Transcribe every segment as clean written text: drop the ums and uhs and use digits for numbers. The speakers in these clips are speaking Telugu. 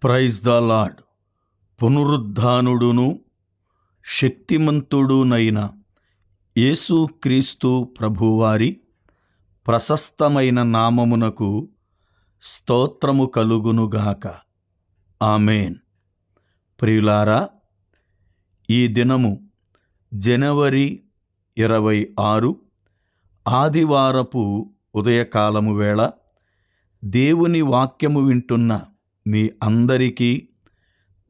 Praise the Lord. పునరుద్ధానుడును శక్తిమంతుడునైన యేసుక్రీస్తు ప్రభువారి ప్రశస్తమైన నామమునకు స్తోత్రము కలుగునుగాక. ఆమేన్. ప్రియులారా, ఈ దినము జనవరి 26 ఆదివారపు ఉదయకాలము వేళ దేవుని వాక్యము వింటున్న మీ అందరికీ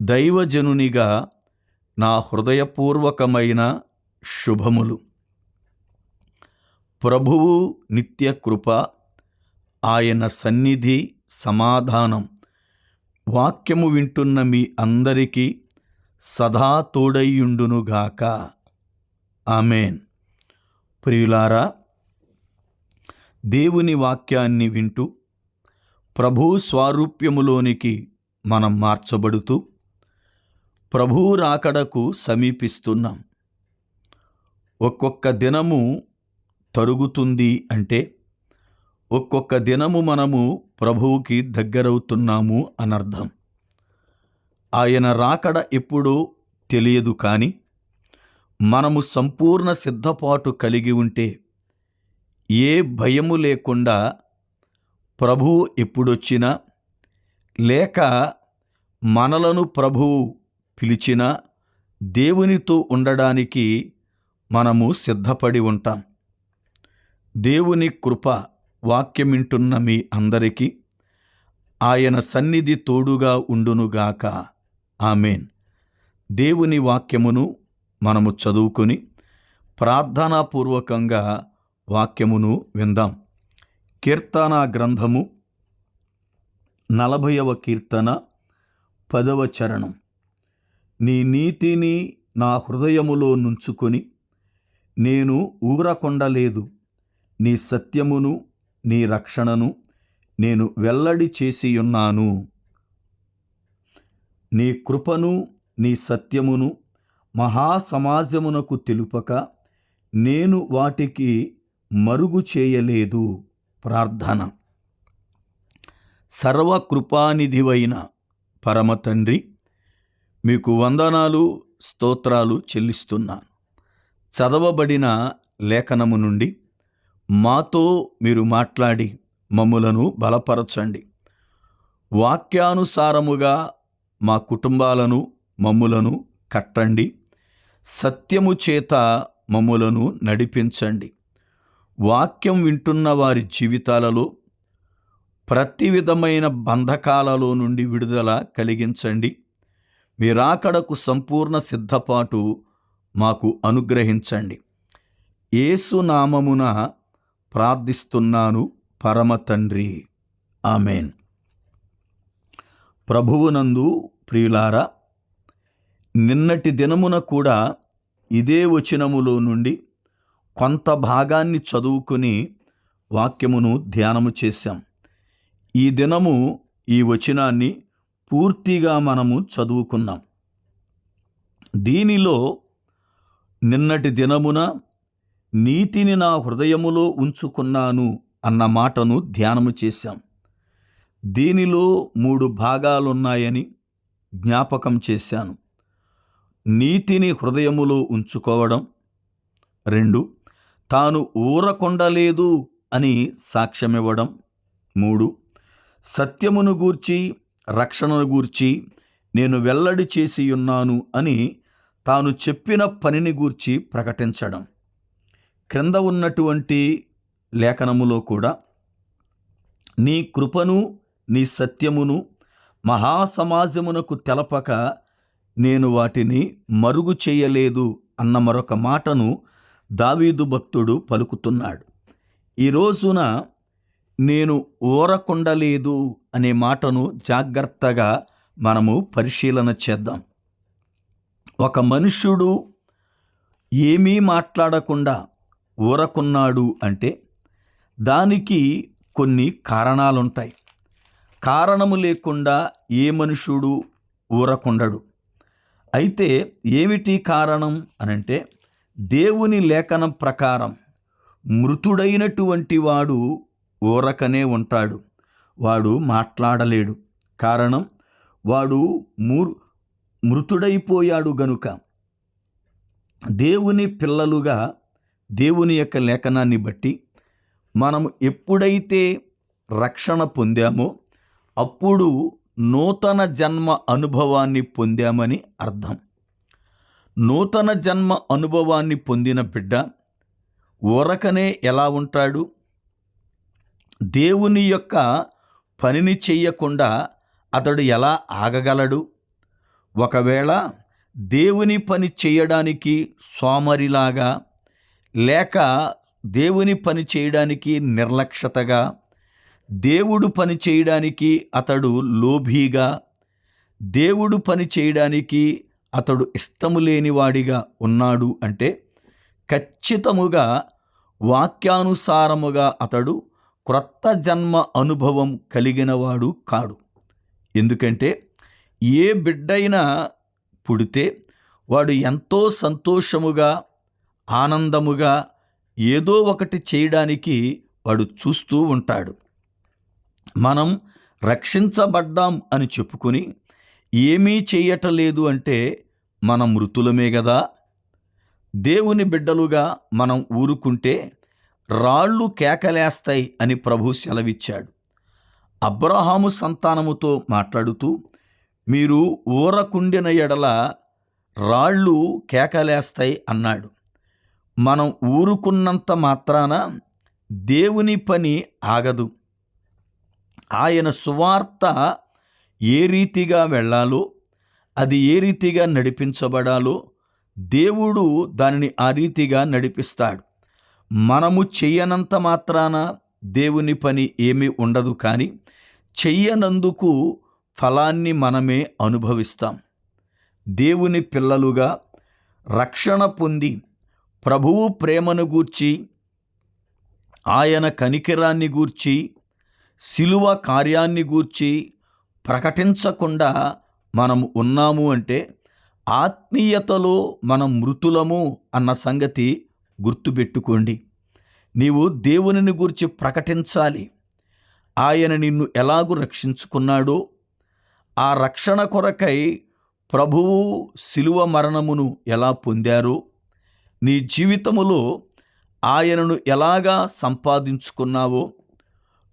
దైవజనునిగా నా హృదయపూర్వకమైన శుభములు. ప్రభువు నిత్య కృప, ఆయన సన్నిధి, సమాధానం వాక్యము వింటున్న మీ అందరికీ సదా తోడైయుండునుగాక. ఆమేన్. ప్రియులారా, దేవుని వాక్యాన్ని వింటూ ప్రభు స్వారూప్యములోనికి మనం మార్చబడుతూ ప్రభు రాకడకు సమీపిస్తున్నాం. ఒక్కొక్క దినము తరుగుతుంది అంటే ఒక్కొక్క దినము మనము ప్రభువుకి దగ్గరవుతున్నాము అనర్థం. ఆయన రాకడ ఎప్పుడో తెలియదు, కానీ మనము సంపూర్ణ సిద్ధపాటు కలిగి ఉంటే ఏ భయము లేకుండా ప్రభువు ఎప్పుడొచ్చినా, లేక మనలను ప్రభువు పిలిచినా దేవునితో ఉండడానికి మనము సిద్ధపడి ఉంటాం. దేవుని కృప వాక్యమింటున్న మీ అందరికీ ఆయన సన్నిధి తోడుగా ఉండునుగాక. ఆమేన్. దేవుని వాక్యమును మనము చదువుకొని ప్రార్థనాపూర్వకంగా వాక్యమును విందాం. కీర్తన గ్రంథము 40వ కీర్తన 10వ చరణం. నీ నీతిని నా హృదయములో నుంచుకొని నేను ఊరకొండలేదు. నీ సత్యమును నీ రక్షణను నేను వెల్లడి చేసియున్నాను. నీ కృపను నీ సత్యమును మహాసమాజమునకు తెలుపక నేను వాటికి మరుగు చేయలేదు. ప్రార్థన. సర్వకృపానిధివైన పరమతండ్రి, మీకు వందనాలు, స్తోత్రాలు చెల్లిస్తున్నాను. చదవబడిన లేఖనము నుండి మాతో మీరు మాట్లాడి మమ్ములను బలపరచండి. వాక్యానుసారముగా మా కుటుంబాలను మమ్ములను కట్టండి. సత్యము చేత మమ్ములను నడిపించండి. వాక్యం వింటున్న వారి జీవితాలలో ప్రతి విధమైన బంధకాలలో నుండి విడుదల కలిగించండి. మీ రాకడకు సంపూర్ణ సిద్ధపాటు మాకు అనుగ్రహించండి. యేసు నామమున ప్రార్థిస్తున్నాను పరమ తండ్రి. ఆమేన్. ప్రభువునందు ప్రియులారా, నిన్నటి దినమున కూడా ఇదే వచనములో నుండి కొంత భాగాన్ని చదువుకొని వాక్యమును ధ్యానము చేశాం. ఈ దినము ఈ వచనాన్ని పూర్తిగా మనము చదువుకున్నాం. దీనిలో నిన్నటి దినమున నీతిని నా హృదయములో ఉంచుకున్నాను అన్న మాటను ధ్యానము చేశాం. దీనిలో 3 భాగాలున్నాయని జ్ఞాపకం చేశాను. నీతిని హృదయములో ఉంచుకోవడం, 2 తాను ఊరకొండలేదు అని సాక్ష్యమివ్వడం, 3 సత్యమును గూర్చి రక్షణను గూర్చి నేను వెల్లడి చేసి ఉన్నాను అని తాను చెప్పిన పనిని గూర్చి ప్రకటించడం. క్రింద ఉన్నటువంటి లేఖనములో కూడా నీ కృపను నీ సత్యమును మహాసమాజమునకు తెలపక నేను వాటిని మరుగు చేయలేదు అన్న మరొక మాటను దావీదు భక్తుడు పలుకుతున్నాడు. ఈ రోజున నేను ఊరకొండలేదు అనే మాటను జాగ్రత్తగా మనము పరిశీలన చేద్దాం. ఒక మనుష్యుడు ఏమీ మాట్లాడకుండా ఊరకున్నాడు అంటే దానికి కొన్ని కారణాలుంటాయి. కారణము లేకుండా ఏ మనుష్యుడు ఊరకుండడు. అయితే ఏమిటి కారణం అనంటే, దేవుని లేఖనం ప్రకారం మృతుడైనటువంటి వాడు ఊరకనే ఉంటాడు. వాడు మాట్లాడలేడు. కారణం, వాడు మృతుడైపోయాడు గనుక దేవుని పిల్లలుగా దేవుని యొక్క లేఖనాన్ని బట్టి మనం ఎప్పుడైతే రక్షణ పొందామో అప్పుడు నూతన జన్మ అనుభవాన్ని పొందామని అర్థం. నూతన జన్మ అనుభవాన్ని పొందిన బిడ్డ ఊరకనే ఎలా ఉంటాడు? దేవుని యొక్క పనిని చెయ్యకుండా అతడు ఎలా ఆగగలడు? ఒకవేళ దేవుని పని చేయడానికి సోమరిలాగా, లేక దేవుని పని చేయడానికి నిర్లక్ష్యతగా, దేవుడు పని చేయడానికి అతడు లోభీగా, దేవుడు పని చేయడానికి అతడు ఇష్టము లేనివాడిగా ఉన్నాడు అంటే ఖచ్చితముగా వాక్యానుసారముగా అతడు క్రొత్త జన్మ అనుభవం కలిగినవాడు కాడు. ఎందుకంటే ఏ బిడ్డైనా పుడితే వాడు ఎంతో సంతోషముగా, ఆనందముగా ఏదో ఒకటి చేయడానికి వాడు చూస్తూ ఉంటాడు. మనం రక్షించబడ్డాం అని చెప్పుకొని ఏమీ చేయటలేదు అంటే మనం మృతులమే కదా. దేవుని బిడ్డలుగా మనం ఊరుకుంటే రాళ్ళు కేకలేస్తాయి అని ప్రభు సెలవిచ్చాడు. అబ్రహాము సంతానముతో మాట్లాడుతూ, మీరు ఊరకుండిన ఎడల రాళ్ళు కేకలేస్తాయి అన్నాడు. మనం ఊరుకున్నంత మాత్రాన దేవుని పని ఆగదు. ఆయన సువార్త ఏ రీతిగా వెళ్ళాలో, అది ఏ రీతిగా నడిపించబడాలో దేవుడు దానిని ఆ రీతిగా నడిపిస్తాడు. మనము చెయ్యనంత మాత్రాన దేవుని పని ఏమీ ఉండదు, కానీ చెయ్యనందుకు ఫలాన్ని మనమే అనుభవిస్తాం. దేవుని పిల్లలుగా రక్షణ పొంది ప్రభువు ప్రేమను గూర్చి, ఆయన కనికరాన్ని గూర్చి, శిలువ కార్యాన్ని గూర్చి ప్రకటించకుండా మనం ఉన్నాము అంటే ఆత్మీయతలో మనం మృతులము అన్న సంగతి గుర్తుపెట్టుకోండి. నీవు దేవునిని గూర్చి ప్రకటించాలి. ఆయన నిన్ను ఎలాగూ రక్షించుకున్నాడో, ఆ రక్షణ కొరకై ప్రభువు శిలువ మరణమును ఎలా పొందారో, నీ జీవితములో ఆయనను ఎలాగా సంపాదించుకున్నావో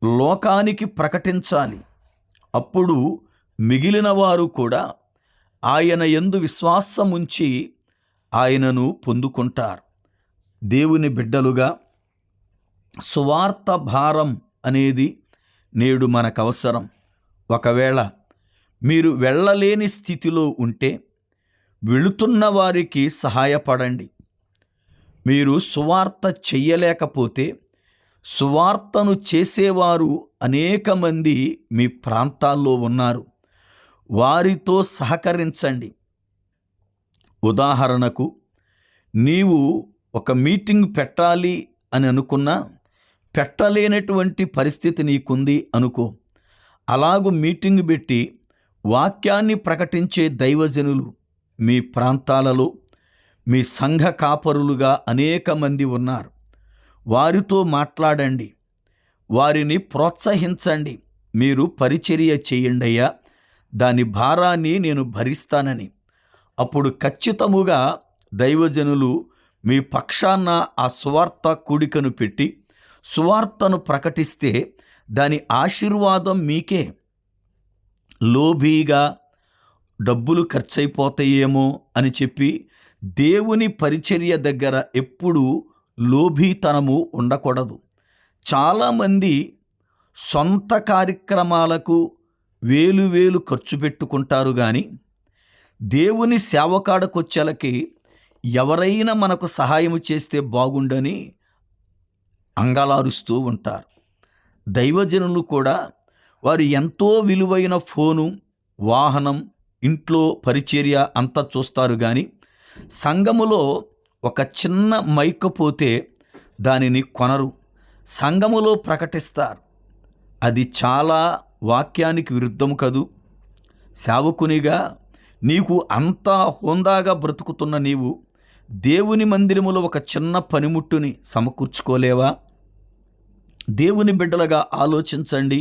లోకానికి ప్రకటించాలి. అప్పుడు మిగిలిన వారు కూడా ఆయన యందు విశ్వాసముంచి ఆయనను పొందుకుంటారు. దేవుని బిడ్డలుగా సువార్త భారం అనేది నేడు మనకు అవసరం. ఒకవేళ మీరు వెళ్ళలేని స్థితిలో ఉంటే వెళుతున్న వారికి సహాయపడండి. మీరు సువార్త చెయ్యలేకపోతే సువార్తను చేసేవారు అనేక మంది మీ ప్రాంతాల్లో ఉన్నారు. వారితో సహకరించండి. ఉదాహరణకు, నీవు ఒక మీటింగ్ పెట్టాలి అని అనుకున్నా పెట్టలేనటువంటి పరిస్థితి నీకుంది అనుకో. అలాగూ మీటింగ్ పెట్టి వాక్యాన్ని ప్రకటించే దైవజనులు మీ ప్రాంతాలలో, మీ సంఘ కాపరులుగా అనేక మంది ఉన్నారు. వారితో మాట్లాడండి, వారిని ప్రోత్సహించండి. మీరు పరిచర్య చేయండి అయ్యా, దాని భారాన్ని నేను భరిస్తానని. అప్పుడు ఖచ్చితముగా దైవజనులు మీ పక్షాన ఆ సువార్త కూడికను పెట్టి సువార్తను ప్రకటిస్తే దాని ఆశీర్వాదం మీకే. లోభీగా డబ్బులు ఖర్చయిపోతాయేమో అని చెప్పి దేవుని పరిచర్య దగ్గర ఎప్పుడూ లోభీతనము ఉండకూడదు. చాలామంది సొంత కార్యక్రమాలకు వేలు ఖర్చు పెట్టుకుంటారు, కానీ దేవుని సేవకాడకొచ్చేలకి ఎవరైనా మనకు సహాయం చేస్తే బాగుండని అంగలారుస్తూ ఉంటారు. దైవజనులు కూడా వారు ఎంతో విలువైన ఫోను, వాహనం, ఇంట్లో పరిచర్య అంతా చూస్తారు, కానీ సంఘములో ఒక చిన్న మైక్ పోతే దానిని కొనరు, సంఘములో ప్రకటిస్తారు. అది చాలా వాక్యానికి విరుద్ధము కదూ. సేవకునిగా నీకు అంతా హోందాగా బ్రతుకుతున్న నీవు దేవుని మందిరములో ఒక చిన్న పనిముట్టుని సమకూర్చుకోలేవా? దేవుని బిడ్డలుగా ఆలోచించండి.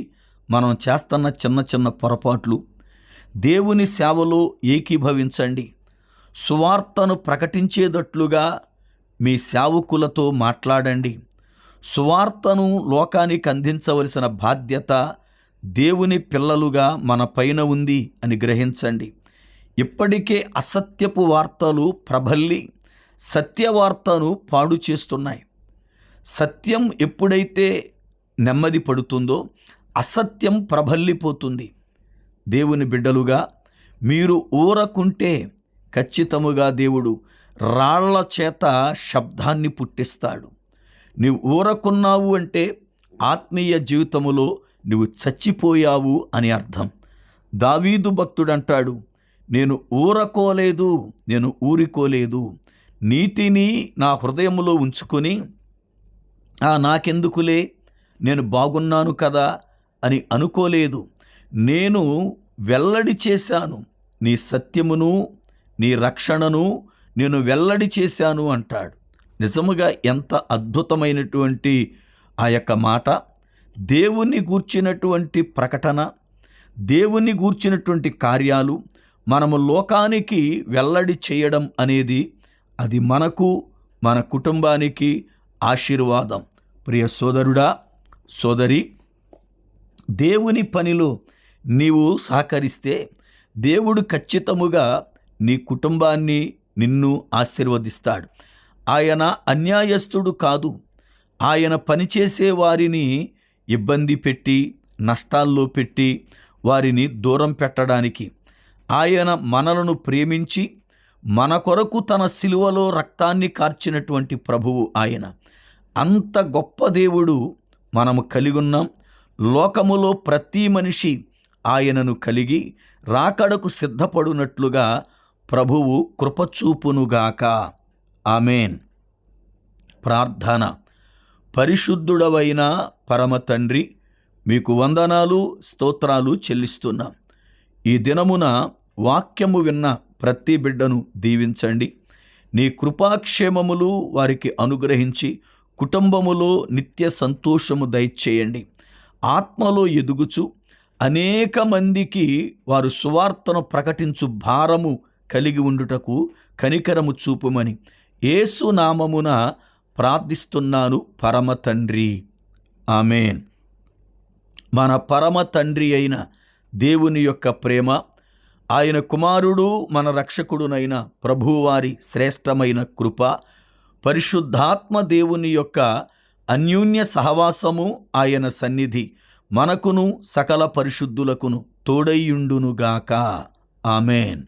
మనం చేస్తున్న చిన్న చిన్న పొరపాట్లు దేవుని సేవలో ఏకీభవించండి. సువార్తను ప్రకటించేటట్లుగా మీ సేవకులతో మాట్లాడండి. సువార్తను లోకానికి అందించవలసిన బాధ్యత దేవుని పిల్లలుగా మన పైన ఉంది అని గ్రహించండి. ఇప్పటికే అసత్యపు వార్తలు ప్రబల్లి సత్యవార్తను పాడు చేస్తున్నాయి. సత్యం ఎప్పుడైతే నెమ్మది పడుతుందో అసత్యం ప్రబల్లిపోతుంది. దేవుని బిడ్డలుగా మీరు ఊరకుంటే ఖచ్చితముగా దేవుడు రాళ్ల చేత శబ్దాన్ని పుట్టిస్తాడు. నీవు ఊరకున్నావు అంటే ఆత్మీయ జీవితములో నువ్వు చచ్చిపోయావు అని అర్థం. దావీదు భక్తుడు అంటాడు, నేను ఊరకోలేదు, నేను ఊరికోలేదు, నీతిని నా హృదయములో ఉంచుకొని నాకెందుకులే, నేను బాగున్నాను కదా అని అనుకోలేదు. నేను వెల్లడి చేశాను, నీ సత్యమును నీ రక్షణను నేను వెల్లడి చేశాను అంటాడు. నిజముగా ఎంత అద్భుతమైనటువంటి ఆ యొక్క మాట. దేవుని గూర్చినటువంటి ప్రకటన, దేవుని గూర్చినటువంటి కార్యాలు మనము లోకానికి వెల్లడి చేయడం అనేది అది మనకు మన కుటుంబానికి ఆశీర్వాదం. ప్రియ సోదరుడా, సోదరి, దేవుని పనిలో నీవు సహకరిస్తే దేవుడు ఖచ్చితముగా నీ కుటుంబాన్ని నిన్ను ఆశీర్వదిస్తాడు. ఆయన అన్యాయస్తుడు కాదు. ఆయన పనిచేసే వారిని ఇబ్బంది పెట్టి నష్టాల్లో పెట్టి వారిని దూరం పెట్టడానికి, ఆయన మనలను ప్రేమించి మన కొరకు తన సిలువలో రక్తాన్ని కార్చినటువంటి ప్రభువు ఆయన. అంత గొప్ప దేవుడు మనము కలిగి ఉన్నాం. లోకములో ప్రతి మనిషి ఆయనను కలిగి రాకడకు సిద్ధపడునట్లుగా ప్రభువు కృపచూపునుగాక. ఆమేన్. ప్రార్థన. పరిశుద్ధుడవైన పరమ తండ్రి, మీకు వందనాలు స్తోత్రాలు చెల్లిస్తున్నాం. ఈ దినమున వాక్యము విన్న ప్రతి బిడ్డను దీవించండి. నీ కృపాక్షేమములు వారికి అనుగ్రహించి కుటుంబములో నిత్య సంతోషము దయచేయండి. ఆత్మలో ఎదుగుచు అనేక మందికి వారు సువార్తను ప్రకటించు భారము కలిగి ఉండుటకు కనికరము చూపుమని యేసు నామమున ప్రార్థిస్తున్నాను పరమ తండ్రి. ఆమేన్. మన పరమ తండ్రి అయిన దేవుని యొక్క ప్రేమ, ఆయన కుమారుడు మన రక్షకుడునైన ప్రభువారి శ్రేష్టమైన కృప, పరిశుద్ధాత్మ దేవుని యొక్క అన్యోన్య సహవాసము, ఆయన సన్నిధి మనకును సకల పరిశుద్ధులకును తోడైయుండునుగాక. ఆమేన్.